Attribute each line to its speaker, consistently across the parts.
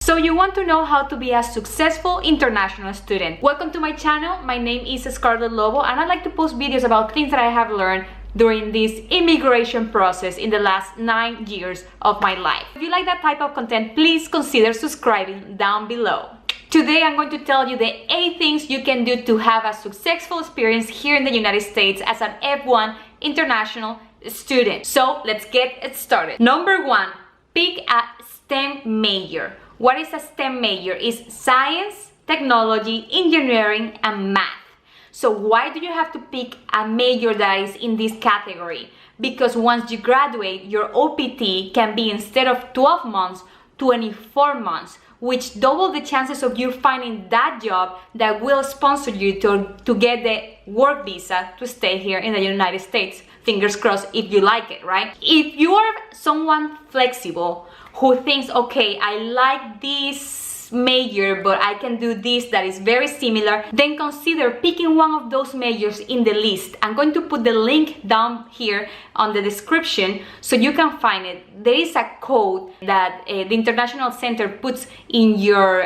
Speaker 1: So you want to know how to be a successful international student. Welcome to my channel. My name is Scarlett Lobo and I like to post videos about things that I have learned during this immigration process in the last 9 years of my life. If you like that type of content, please consider subscribing down below. Today I'm going to tell you the 8 things you can do to have a successful experience here in the United States as an F-1 international student. So let's get it started. Number 1, pick a STEM major. What is a STEM major? It's science, technology, engineering, and math. So why do you have to pick a major that is in this category? Because once you graduate, your OPT can be, instead of 12 months, 24 months, which double the chances of you finding that job that will sponsor you to get the work visa to stay here in the United States. Fingers crossed if you like it, right? If you are someone flexible who thinks, okay, I like this major, but I can do this that is very similar, then consider picking one of those majors in the list. I'm going to put the link down here on the description so you can find it. There is a code that the International Center puts in your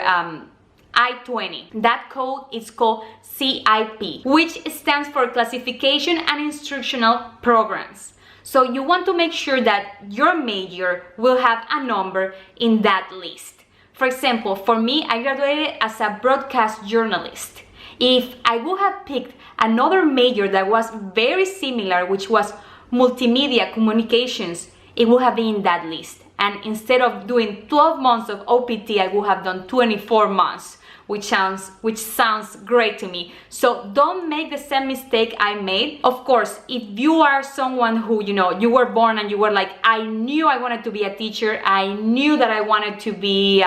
Speaker 1: I-20. That code is called CIP, which stands for Classification and Instructional Programs. So you want to make sure that your major will have a number in that list. For example, for me, I graduated as a broadcast journalist. If I would have picked another major that was very similar, which was multimedia communications, it would have been in that list. And instead of doing 12 months of OPT, I would have done 24 months, which sounds great to me. So don't make the same mistake I made. Of course, if you are someone who, you were born and you were like, I knew I wanted to be a teacher, I knew that I wanted to be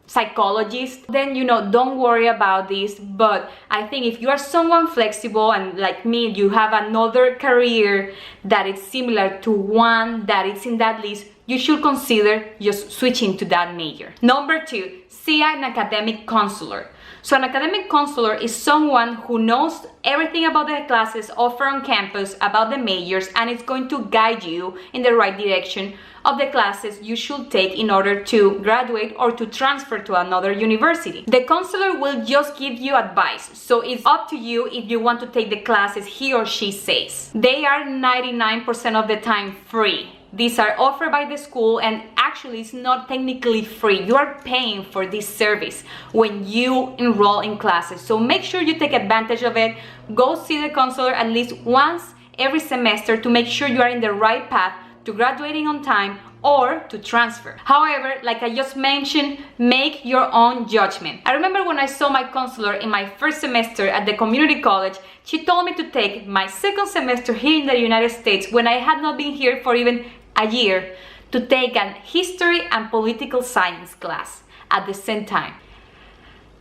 Speaker 1: psychologist, then don't worry about this. But I think if you are someone flexible and like me, you have another career that is similar to one that is in that list, you should consider just switching to that major. Number 2, see an academic counselor. So an academic counselor is someone who knows everything about the classes offered on campus, about the majors, and it's going to guide you in the right direction of the classes you should take in order to graduate or to transfer to another university. The counselor will just give you advice, so it's up to you if you want to take the classes he or she says. They are 99% of the time free. These are offered by the school, and actually it's not technically free. You are paying for this service when you enroll in classes. So make sure you take advantage of it. Go see the counselor at least once every semester to make sure you are in the right path to graduating on time or to transfer. However, like I just mentioned, make your own judgment. I remember when I saw my counselor in my first semester at the community college, she told me to take my second semester here in the United States, when I had not been here for even a year, to take an history and political science class at the same time.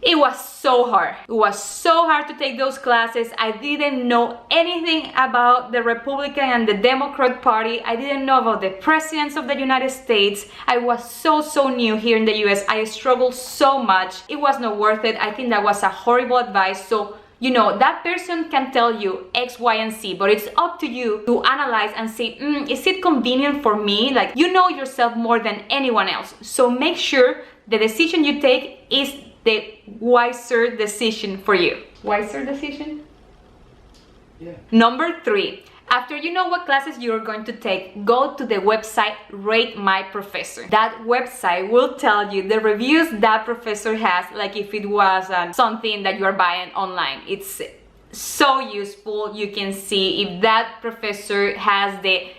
Speaker 1: It was so hard. It was so hard to take those classes. I didn't know anything about the Republican and the Democrat Party. I didn't know about the presidents of the United States. I was so new here in the US. I struggled so much. It was not worth it. I think that was a horrible advice. So that person can tell you X, Y, and Z, but it's up to you to analyze and see, is it convenient for me? Like, you know yourself more than anyone else. So make sure the decision you take is the wiser decision for you. Wiser decision?
Speaker 2: Yeah.
Speaker 1: Number 3, after you know what classes you're going to take, go to the website Rate My Professor. That website will tell you the reviews that professor has, like if it was something that you are buying online. It's so useful. You can see if that professor has the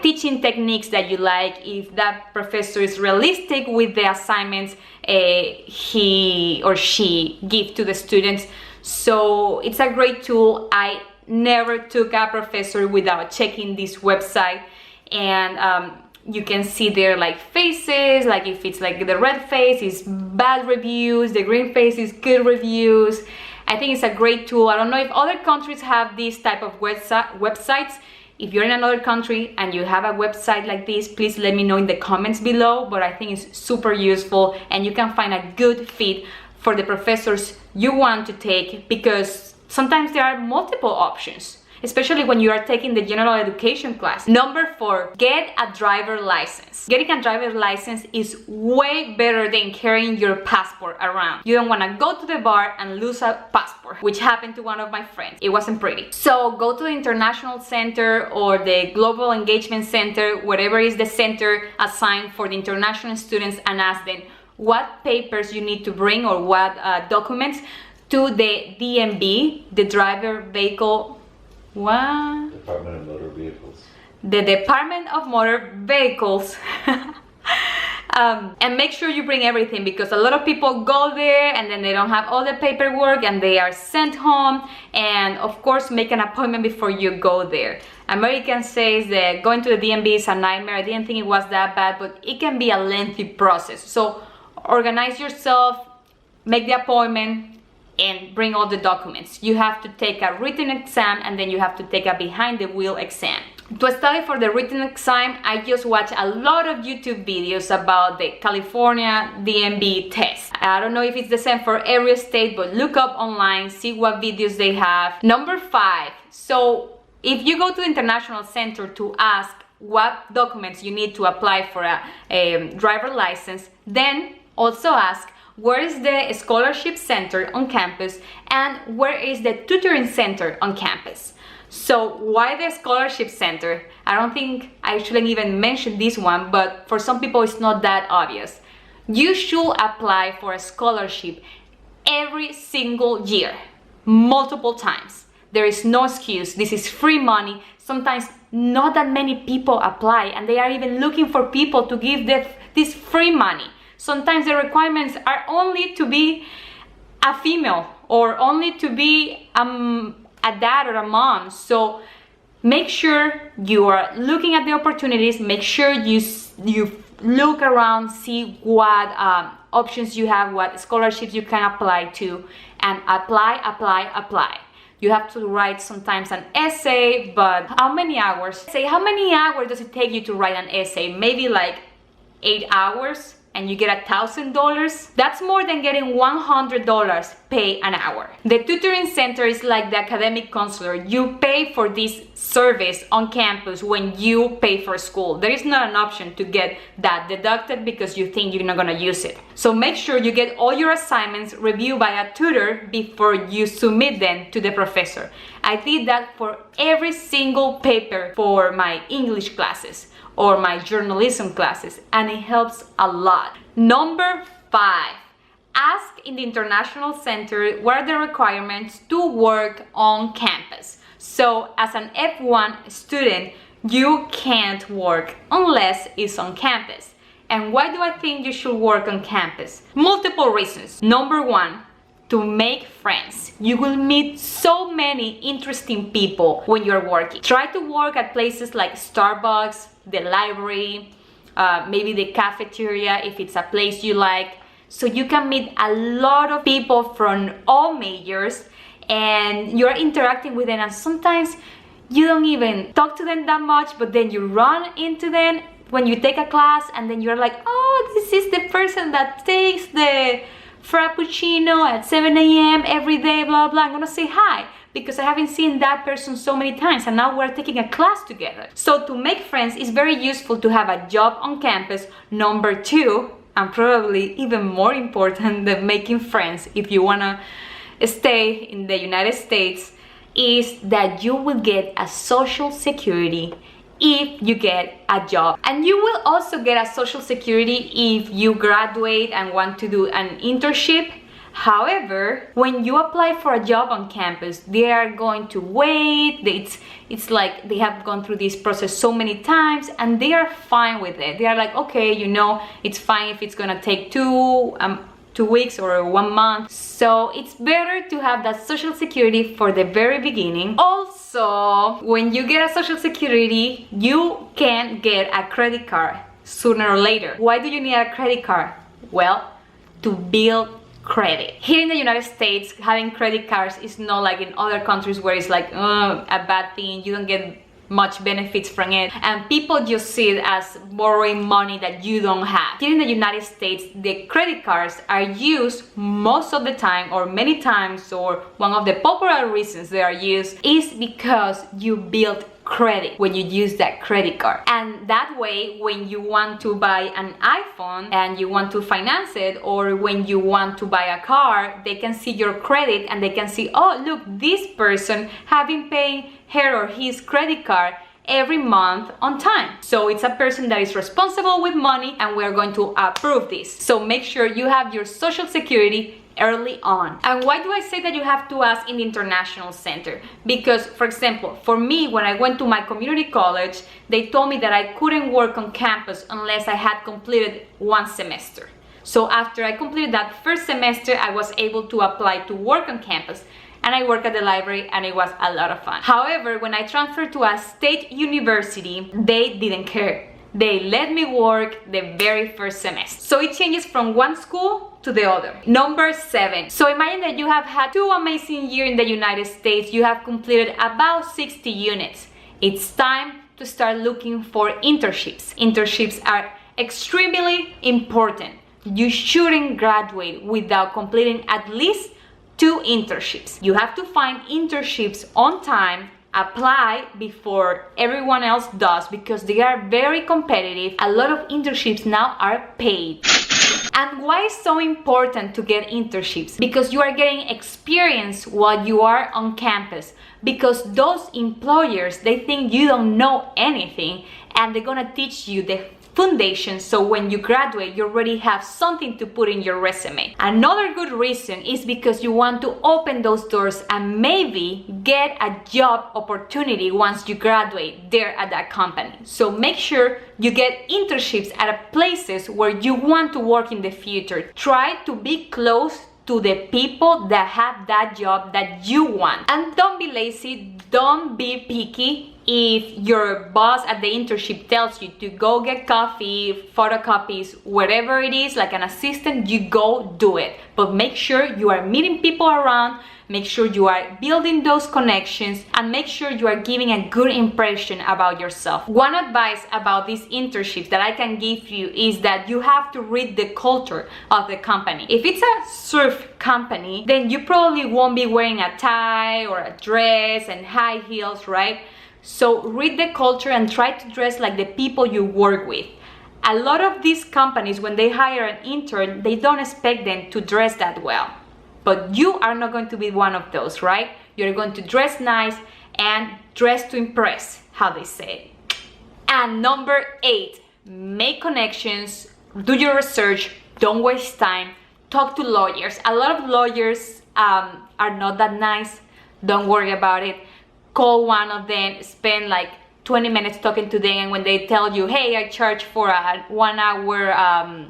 Speaker 1: teaching techniques that you like, if that professor is realistic with the assignments he or she give to the students. So it's a great tool. I never took a professor without checking this website, and you can see there like faces, like if it's like the red face is bad reviews, the green face is good reviews. I think it's a great tool. I don't know if other countries have these type of websites. If you're in another country and you have a website like this, please let me know in the comments below, but I think it's super useful and you can find a good fit for the professors you want to take, because sometimes there are multiple options. especially when you are taking the general education class. Number 4, get a driver license. Getting a driver license is way better than carrying your passport around. You don't want to go to the bar and lose a passport, which happened to one of my friends. It wasn't pretty. So go to the International Center or the Global Engagement Center, whatever is the center assigned for the international students, and ask them what papers you need to bring or what documents to the DMV, the driver vehicle, what?
Speaker 2: Department of Motor Vehicles.
Speaker 1: The Department of Motor Vehicles. And make sure you bring everything, because a lot of people go there and then they don't have all the paperwork and they are sent home. And of course, make an appointment before you go there. American says that going to the DMV is a nightmare. I didn't think it was that bad, but it can be a lengthy process. So organize yourself, make the appointment, and bring all the documents. You have to take a written exam and then you have to take a behind the wheel exam. To study for the written exam, I just watch a lot of YouTube videos about the California DMV test. I don't know if it's the same for every state, but look up online, see what videos they have. Number 5, so if you go to the International Center to ask what documents you need to apply for a driver license, then also ask where is the scholarship center on campus and where is the tutoring center on campus. So why the scholarship center? I don't think I shouldn't even mention this one, but for some people it's not that obvious. You should apply for a scholarship every single year, multiple times. There is no excuse. This is free money. Sometimes not that many people apply, and they are even looking for people to give this free money. Sometimes the requirements are only to be a female or only to be a dad or a mom. So make sure you are looking at the opportunities. Make sure you look around, see what options you have, what scholarships you can apply to, and apply. You have to write sometimes an essay, but how many hours? How many hours does it take you to write an essay? Maybe like 8 hours, and you get $1,000. That's more than getting $100 pay an hour. The tutoring center is like the academic counselor. You pay for this service on campus when you pay for school. There is not an option to get that deducted because you think you're not gonna use it. So make sure you get all your assignments reviewed by a tutor before you submit them to the professor. I did that for every single paper for my English classes or my journalism classes, and it helps a lot. Number 5, ask in the International Center what are the requirements to work on campus. So as an F-1 student, you can't work unless it's on campus. And why do I think you should work on campus? Multiple reasons. Number 1, to make friends. You will meet so many interesting people when you're working. Try to work at places like Starbucks, the library, maybe the cafeteria if it's a place you like, so you can meet a lot of people from all majors and you're interacting with them, and sometimes you don't even talk to them that much, but then you run into them when you take a class, and then you're like, oh, this is the person that takes the Frappuccino at 7 a.m. every day, blah blah. I'm gonna say hi because I haven't seen that person so many times, and now we're taking a class together. So to make friends, it's very useful to have a job on campus. Number 2, and probably even more important than making friends if you wanna stay in the United States, is that you will get a social security if you get a job, and you will also get a social security if you graduate and want to do an internship. However, when you apply for a job on campus, they are going to wait. It's like they have gone through this process so many times, and they are fine with it. They are like, okay, you know, it's fine if it's gonna take 2 weeks or 1 month. So it's better to have that social security for the very beginning. Also, when you get a social security, you can get a credit card sooner or later. Why do you need a credit card? Well, to build credit. Here in the United States, having credit cards is not like in other countries where it's like a bad thing. You don't get much benefits from it, and people just see it as borrowing money that you don't have. Here in the United States, the credit cards are used most of the time, or many times, or one of the popular reasons they are used is because you build credit when you use that credit card. And that way, when you want to buy an iPhone and you want to finance it, or when you want to buy a car, they can see your credit and they can see, oh look, this person have been paying her or his credit card every month on time. So it's a person that is responsible with money, and we're going to approve this. So make sure you have your social security early on. And why do I say that you have to ask in the International Center? Because, for example, for me, when I went to my community college, they told me that I couldn't work on campus unless I had completed one semester. So after I completed that first semester, I was able to apply to work on campus, and I worked at the library, and it was a lot of fun. However, when I transferred to a state university, they didn't care. They let me work the very first semester. So it changes from one school to the other. Number 7. So imagine that you have had 2 amazing years in the United States. You have completed about 60 units. It's time to start looking for internships. Internships are extremely important. You shouldn't graduate without completing at least 2 internships. You have to find internships on time, apply before everyone else does, because they are very competitive. A lot of internships now are paid. And why is so important to get internships? Because you are getting experience while you are on campus. Because those employers, they think you don't know anything, and they're gonna teach you the foundation, so when you graduate, you already have something to put in your resume. Another good reason is because you want to open those doors and maybe get a job opportunity once you graduate there at that company. So make sure you get internships at places where you want to work in the future. Try to be close to the people that have that job that you want. And don't be lazy, don't be picky. If your boss at the internship tells you to go get coffee, photocopies, whatever it is, like an assistant, you go do it. But make sure you are meeting people around, make sure you are building those connections, and make sure you are giving a good impression about yourself. One advice about these internships that I can give you is that you have to read the culture of the company. If it's a surf company, then you probably won't be wearing a tie or a dress and high heels, right? So read the culture and try to dress like the people you work with. A lot of these companies, when they hire an intern, they don't expect them to dress that well. But you are not going to be one of those, right? You're going to dress nice and dress to impress, how they say. And number 8, make connections, do your research, don't waste time, talk to lawyers. A lot of lawyers are not that nice, don't worry about it. Call one of them, spend like 20 minutes talking to them, and when they tell you, hey, I charge for a 1 hour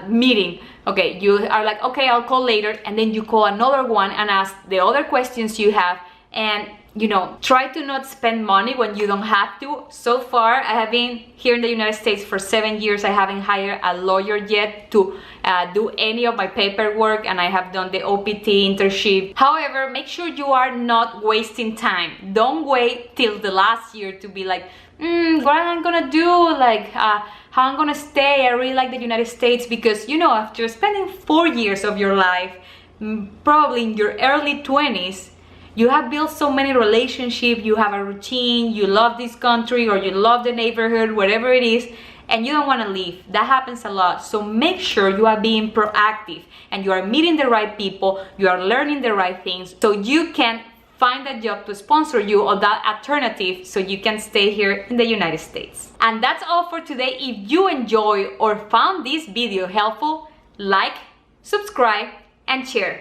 Speaker 1: meeting, okay, you are like, okay, I'll call later, and then you call another one and ask the other questions you have, and you know, try to not spend money when you don't have to. So far, I have been here in the United States for 7 years. I haven't hired a lawyer yet to do any of my paperwork, and I have done the OPT internship. However, make sure you are not wasting time. Don't wait till the last year to be like, what am I gonna do? Like, how I'm gonna stay? I really like the United States, because you know, after spending 4 years of your life, probably in your early 20s, you have built so many relationships, you have a routine, you love this country, or you love the neighborhood, whatever it is, and you don't want to leave. That happens a lot. So make sure you are being proactive and you are meeting the right people, you are learning the right things, so you can find a job to sponsor you, or that alternative, so you can stay here in the United States. And that's all for today. If you enjoy or found this video helpful, like, subscribe, and share.